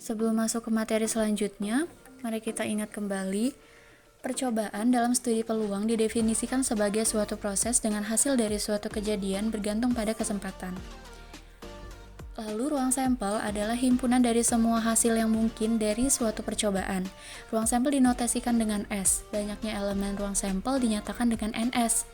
Sebelum masuk ke materi selanjutnya, mari kita ingat kembali, percobaan dalam studi peluang didefinisikan sebagai suatu proses dengan hasil dari suatu kejadian bergantung pada kesempatan. Lalu ruang sampel adalah himpunan dari semua hasil yang mungkin dari suatu percobaan. Ruang sampel dinotasikan dengan S, banyaknya elemen ruang sampel dinyatakan dengan NS.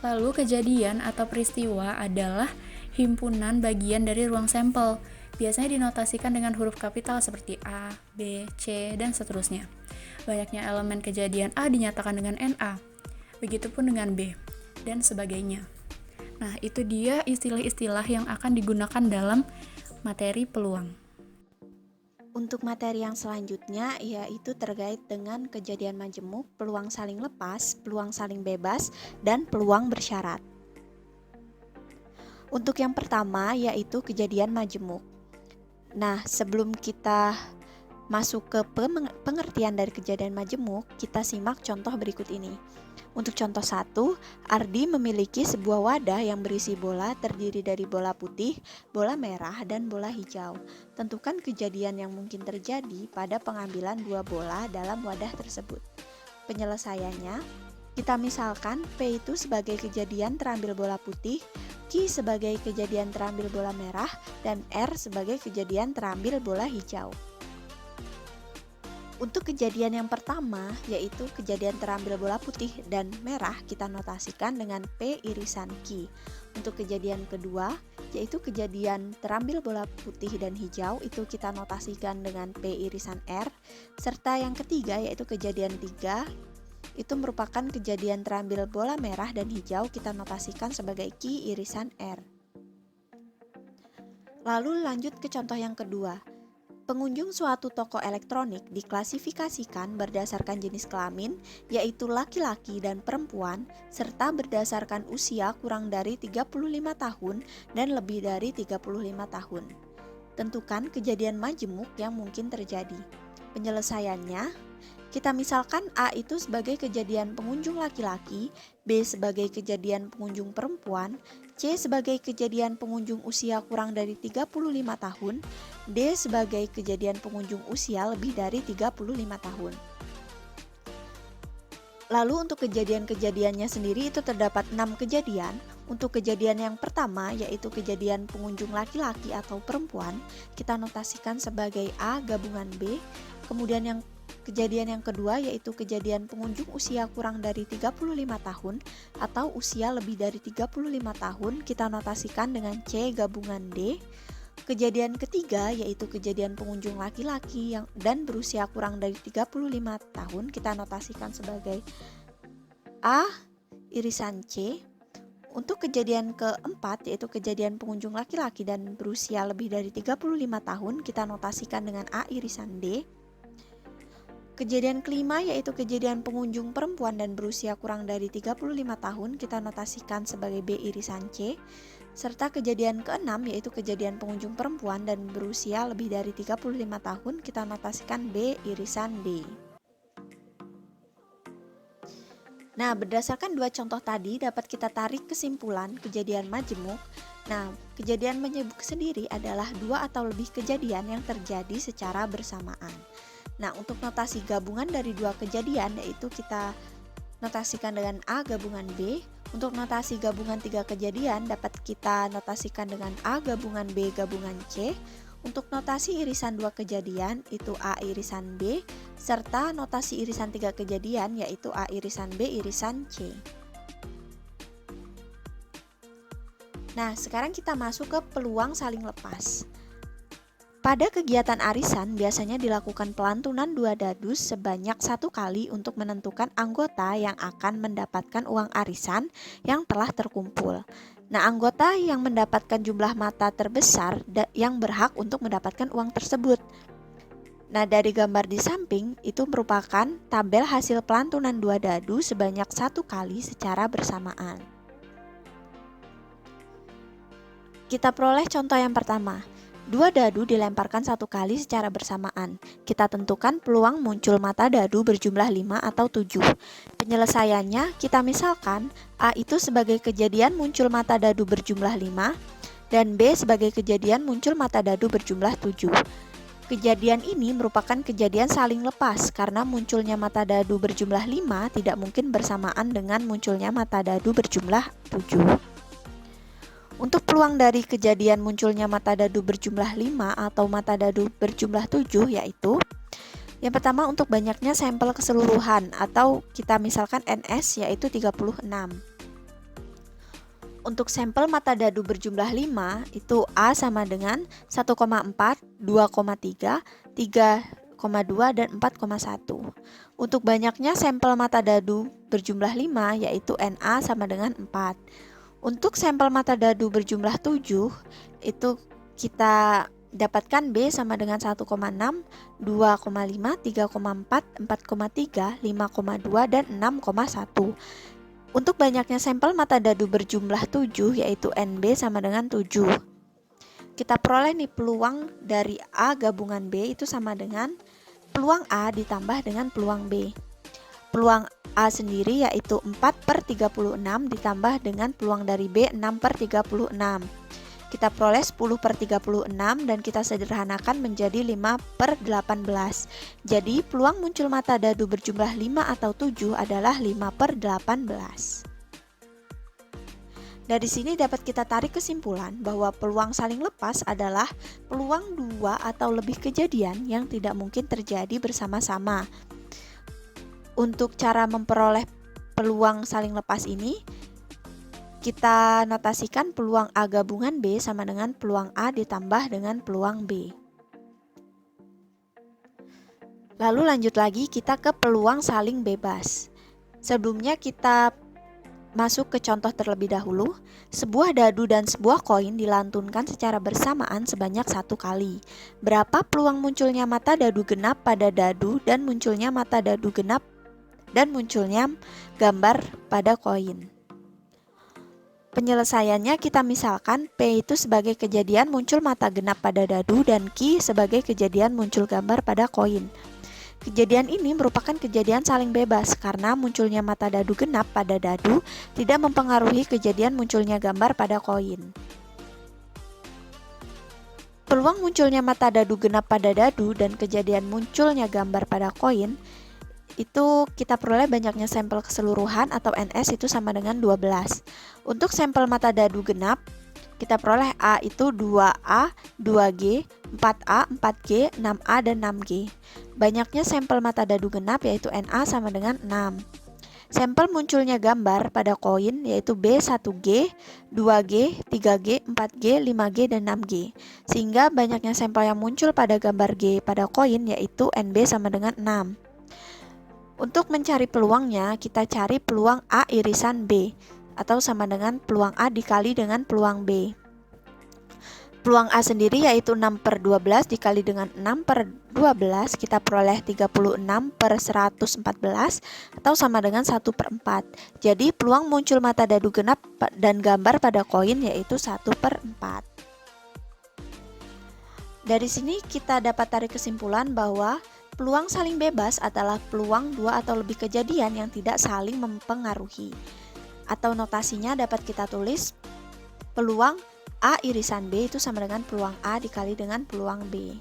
Lalu kejadian atau peristiwa adalah himpunan bagian dari ruang sampel. Biasanya dinotasikan dengan huruf kapital seperti A, B, C, dan seterusnya. Banyaknya elemen kejadian A dinyatakan dengan NA, begitupun dengan B, dan sebagainya. Nah, itu dia istilah-istilah yang akan digunakan dalam materi peluang. Untuk materi yang selanjutnya yaitu terkait dengan kejadian majemuk, peluang saling lepas, peluang saling bebas, dan peluang bersyarat. Untuk yang pertama yaitu kejadian majemuk. Nah, sebelum kita masuk ke pengertian dari kejadian majemuk, kita simak contoh berikut ini. Untuk contoh 1, Ardi memiliki sebuah wadah yang berisi bola terdiri dari bola putih, bola merah, dan bola hijau. Tentukan kejadian yang mungkin terjadi pada pengambilan dua bola dalam wadah tersebut. Penyelesaiannya, kita misalkan P itu sebagai kejadian terambil bola putih, Q sebagai kejadian terambil bola merah, dan R sebagai kejadian terambil bola hijau. Untuk kejadian yang pertama, yaitu kejadian terambil bola putih dan merah, kita notasikan dengan P irisan Q. Untuk kejadian kedua, yaitu kejadian terambil bola putih dan hijau, itu kita notasikan dengan P irisan R. Serta yang ketiga, yaitu kejadian 3, itu merupakan kejadian terambil bola merah dan hijau, kita notasikan sebagai Q irisan R. Lalu lanjut ke contoh yang kedua. Pengunjung suatu toko elektronik diklasifikasikan berdasarkan jenis kelamin, yaitu laki-laki dan perempuan, serta berdasarkan usia kurang dari 35 tahun dan lebih dari 35 tahun. Tentukan kejadian majemuk yang mungkin terjadi. Penyelesaiannya, kita misalkan A itu sebagai kejadian pengunjung laki-laki, B sebagai kejadian pengunjung perempuan, C sebagai kejadian pengunjung usia kurang dari 35 tahun, D sebagai kejadian pengunjung usia lebih dari 35 tahun. Lalu untuk kejadian-kejadiannya sendiri itu terdapat 6 kejadian. Untuk kejadian yang pertama yaitu kejadian pengunjung laki-laki atau perempuan, kita notasikan sebagai A gabungan B. Kemudian kejadian yang kedua yaitu kejadian pengunjung usia kurang dari 35 tahun atau usia lebih dari 35 tahun, kita notasikan dengan C gabungan D. Kejadian ketiga yaitu kejadian pengunjung laki-laki dan berusia kurang dari 35 tahun, kita notasikan sebagai A irisan C. Untuk kejadian keempat yaitu kejadian pengunjung laki-laki dan berusia lebih dari 35 tahun, kita notasikan dengan A irisan D. Kejadian kelima yaitu kejadian pengunjung perempuan dan berusia kurang dari 35 tahun, kita notasikan sebagai B irisan C. Serta kejadian keenam yaitu kejadian pengunjung perempuan dan berusia lebih dari 35 tahun, kita notasikan B irisan D. Nah, berdasarkan dua contoh tadi dapat kita tarik kesimpulan kejadian majemuk. Nah, kejadian majemuk sendiri adalah dua atau lebih kejadian yang terjadi secara bersamaan. Nah, untuk notasi gabungan dari dua kejadian yaitu kita notasikan dengan A gabungan B. Untuk notasi gabungan tiga kejadian dapat kita notasikan dengan A gabungan B gabungan C. Untuk notasi irisan dua kejadian itu A irisan B, serta notasi irisan tiga kejadian yaitu A irisan B irisan C. Nah, sekarang kita masuk ke peluang saling lepas. Pada kegiatan arisan biasanya dilakukan pelantunan dua dadu sebanyak 1 kali untuk menentukan anggota yang akan mendapatkan uang arisan yang telah terkumpul. Nah, anggota yang mendapatkan jumlah mata terbesar yang berhak untuk mendapatkan uang tersebut. Nah, dari gambar di samping itu merupakan tabel hasil pelantunan dua dadu sebanyak 1 kali secara bersamaan. Kita peroleh contoh yang pertama. Dua dadu dilemparkan 1 kali secara bersamaan. Kita tentukan peluang muncul mata dadu berjumlah 5 atau 7. Penyelesaiannya, kita misalkan A itu sebagai kejadian muncul mata dadu berjumlah 5 dan B sebagai kejadian muncul mata dadu berjumlah 7. Kejadian ini merupakan kejadian saling lepas karena munculnya mata dadu berjumlah 5 tidak mungkin bersamaan dengan munculnya mata dadu berjumlah 7. Untuk peluang dari kejadian munculnya mata dadu berjumlah 5 atau mata dadu berjumlah 7 yaitu yang pertama untuk banyaknya sampel keseluruhan atau kita misalkan NS yaitu 36. Untuk sampel mata dadu berjumlah 5 itu A sama dengan 1,4, 2,3, 3,2 dan 4,1. Untuk banyaknya sampel mata dadu berjumlah 5 yaitu NA sama dengan 4. Untuk sampel mata dadu berjumlah 7 itu kita dapatkan B sama dengan 1,6, 2,5, 3,4, 4,3, 5,2 dan 6,1. Untuk banyaknya sampel mata dadu berjumlah 7 yaitu NB sama dengan 7. Kita peroleh nih peluang dari A gabungan B itu sama dengan peluang A ditambah dengan peluang B. Peluang A sendiri yaitu 4/36 ditambah dengan peluang dari B 6/36. Kita peroleh 10/36 dan kita sederhanakan menjadi 5/18. Jadi peluang muncul mata dadu berjumlah 5 atau 7 adalah 5/18. Dari sini dapat kita tarik kesimpulan bahwa peluang saling lepas adalah peluang 2 atau lebih kejadian yang tidak mungkin terjadi bersama-sama. Untuk cara memperoleh peluang saling lepas ini, kita notasikan peluang A gabungan B sama dengan peluang A ditambah dengan peluang B. Lalu lanjut lagi kita ke peluang saling bebas. Sebelumnya kita masuk ke contoh terlebih dahulu. Sebuah dadu dan sebuah koin dilantunkan secara bersamaan sebanyak 1 kali. Berapa peluang munculnya mata dadu genap pada dadu dan munculnya mata dadu genap dan munculnya gambar pada koin? Penyelesaiannya kita misalkan P itu sebagai kejadian muncul mata genap pada dadu dan Q sebagai kejadian muncul gambar pada koin. Kejadian ini merupakan kejadian saling bebas karena munculnya mata dadu genap pada dadu tidak mempengaruhi kejadian munculnya gambar pada koin. Peluang munculnya mata dadu genap pada dadu dan kejadian munculnya gambar pada koin itu kita peroleh banyaknya sampel keseluruhan atau NS itu sama dengan 12. Untuk sampel mata dadu genap, kita peroleh A itu 2A, 2G, 4A, 4G, 6A, dan 6G. Banyaknya sampel mata dadu genap yaitu NA sama dengan 6. Sampel munculnya gambar pada koin yaitu B1G, 2G, 3G, 4G, 5G, dan 6G. Sehingga banyaknya sampel yang muncul pada gambar G pada koin yaitu NB sama dengan 6. Untuk mencari peluangnya, kita cari peluang A irisan B atau sama dengan peluang A dikali dengan peluang B. Peluang A sendiri yaitu 6/12 dikali dengan 6/12 kita peroleh 36/114 atau sama dengan 1/4. Jadi peluang muncul mata dadu genap dan gambar pada koin yaitu 1/4. Dari sini kita dapat tarik kesimpulan bahwa peluang saling bebas adalah peluang 2 atau lebih kejadian yang tidak saling mempengaruhi. Atau notasinya dapat kita tulis peluang A irisan B itu sama dengan peluang A dikali dengan peluang B.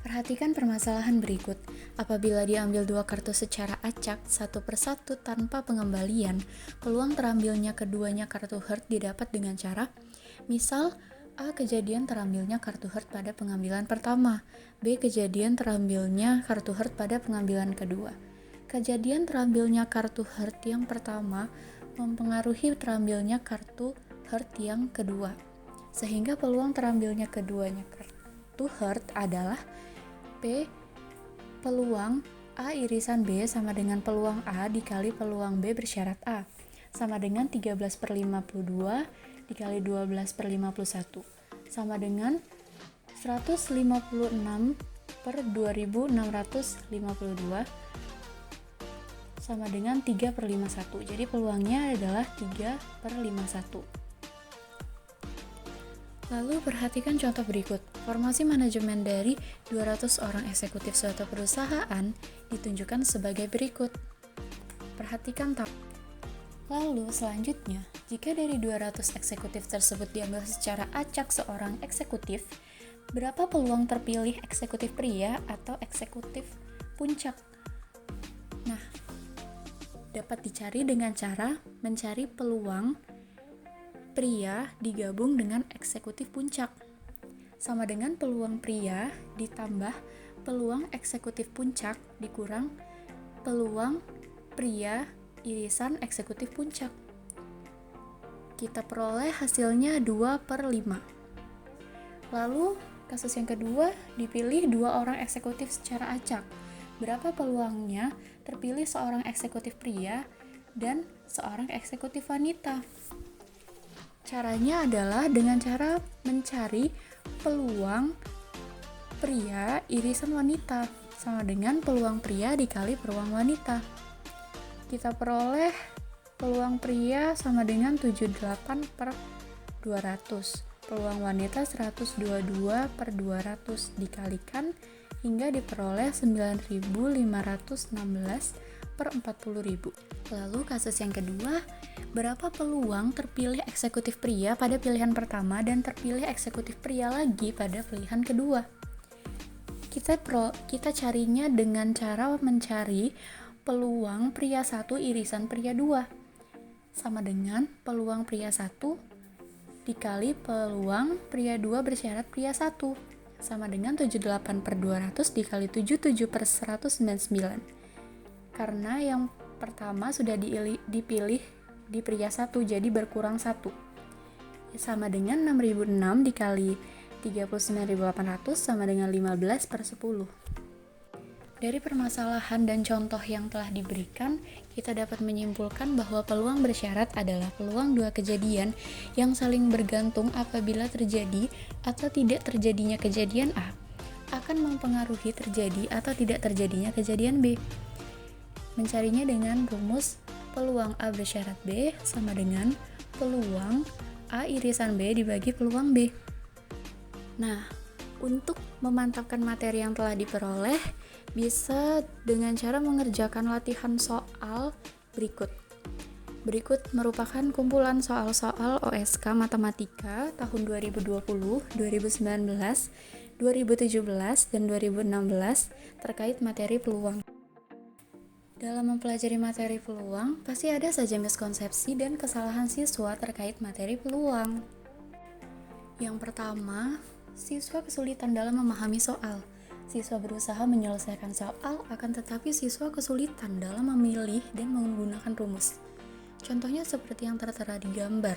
Perhatikan permasalahan berikut. Apabila diambil 2 kartu secara acak, satu persatu tanpa pengembalian, peluang terambilnya keduanya kartu heart didapat dengan cara, misal A kejadian terambilnya kartu heart pada pengambilan pertama, B kejadian terambilnya kartu heart pada pengambilan kedua. Kejadian terambilnya kartu heart yang pertama mempengaruhi terambilnya kartu heart yang kedua, sehingga peluang terambilnya keduanya kartu heart adalah P peluang A irisan B sama dengan peluang A dikali peluang B bersyarat A sama dengan 13/52 dikali 12/51 sama dengan 156/2652 sama dengan 3/51. Jadi peluangnya adalah 3/51. Lalu perhatikan contoh berikut. Formasi manajemen dari 200 orang eksekutif suatu perusahaan ditunjukkan sebagai berikut. Perhatikan tab. Lalu selanjutnya, jika dari 200 eksekutif tersebut diambil secara acak seorang eksekutif, berapa peluang terpilih eksekutif pria atau eksekutif puncak? Nah, dapat dicari dengan cara mencari peluang pria digabung dengan eksekutif puncak. Sama dengan peluang pria ditambah peluang eksekutif puncak dikurang peluang pria irisan eksekutif puncak. Kita peroleh hasilnya 2/5. Lalu, kasus yang kedua, dipilih 2 orang eksekutif secara acak. Berapa peluangnya terpilih seorang eksekutif pria dan seorang eksekutif wanita? Caranya adalah dengan cara mencari peluang pria irisan wanita, sama dengan peluang pria dikali peluang wanita. Kita peroleh peluang pria sama dengan 78/200, peluang wanita 122/200 dikalikan hingga diperoleh 9.516/40.000. Lalu kasus yang kedua, berapa peluang terpilih eksekutif pria pada pilihan pertama dan terpilih eksekutif pria lagi pada pilihan kedua? Kita carinya dengan cara mencari peluang pria 1 irisan pria 2 sama dengan peluang pria 1 dikali peluang pria 2 bersyarat pria 1 sama dengan 78/200 dikali 77/199. Karena yang pertama sudah dipilih di pria 1, jadi berkurang 1. Sama dengan 6.006 dikali 39.800 sama dengan 15/10. Dari permasalahan dan contoh yang telah diberikan, kita dapat menyimpulkan bahwa peluang bersyarat adalah peluang 2 kejadian yang saling bergantung apabila terjadi atau tidak terjadinya kejadian A akan mempengaruhi terjadi atau tidak terjadinya kejadian B. Mencarinya dengan rumus peluang A bersyarat B sama dengan peluang A irisan B dibagi peluang B. Nah, untuk memantapkan materi yang telah diperoleh, bisa dengan cara mengerjakan latihan soal berikut. Berikut merupakan kumpulan soal-soal OSK Matematika tahun 2020, 2019, 2017, dan 2016 terkait materi peluang. Dalam mempelajari materi peluang, pasti ada saja miskonsepsi dan kesalahan siswa terkait materi peluang. Yang pertama, siswa kesulitan dalam memahami soal. Siswa berusaha menyelesaikan soal, akan tetapi siswa kesulitan dalam memilih dan menggunakan rumus. Contohnya seperti yang tertera di gambar.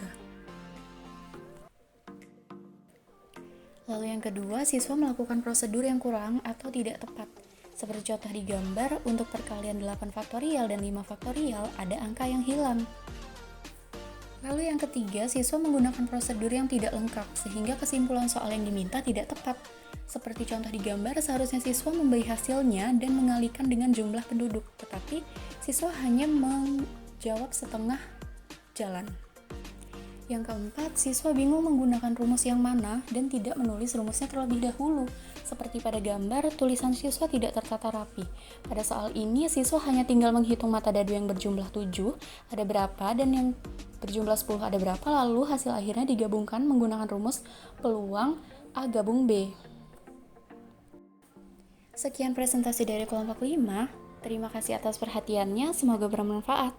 Lalu yang kedua, siswa melakukan prosedur yang kurang atau tidak tepat. Seperti contoh di gambar, untuk perkalian 8 faktorial dan 5 faktorial, ada angka yang hilang. Lalu yang ketiga, siswa menggunakan prosedur yang tidak lengkap, sehingga kesimpulan soal yang diminta tidak tepat. Seperti contoh di gambar, seharusnya siswa memberi hasilnya dan mengalihkan dengan jumlah penduduk, tetapi siswa hanya menjawab setengah jalan. Yang keempat, siswa bingung menggunakan rumus yang mana dan tidak menulis rumusnya terlebih dahulu. Seperti pada gambar, tulisan siswa tidak tertata rapi. Pada soal ini, siswa hanya tinggal menghitung mata dadu yang berjumlah 7, ada berapa, dan yang berjumlah 10 ada berapa, lalu hasil akhirnya digabungkan menggunakan rumus peluang A gabung B. Sekian presentasi dari kelompok 5. Terima kasih atas perhatiannya, semoga bermanfaat.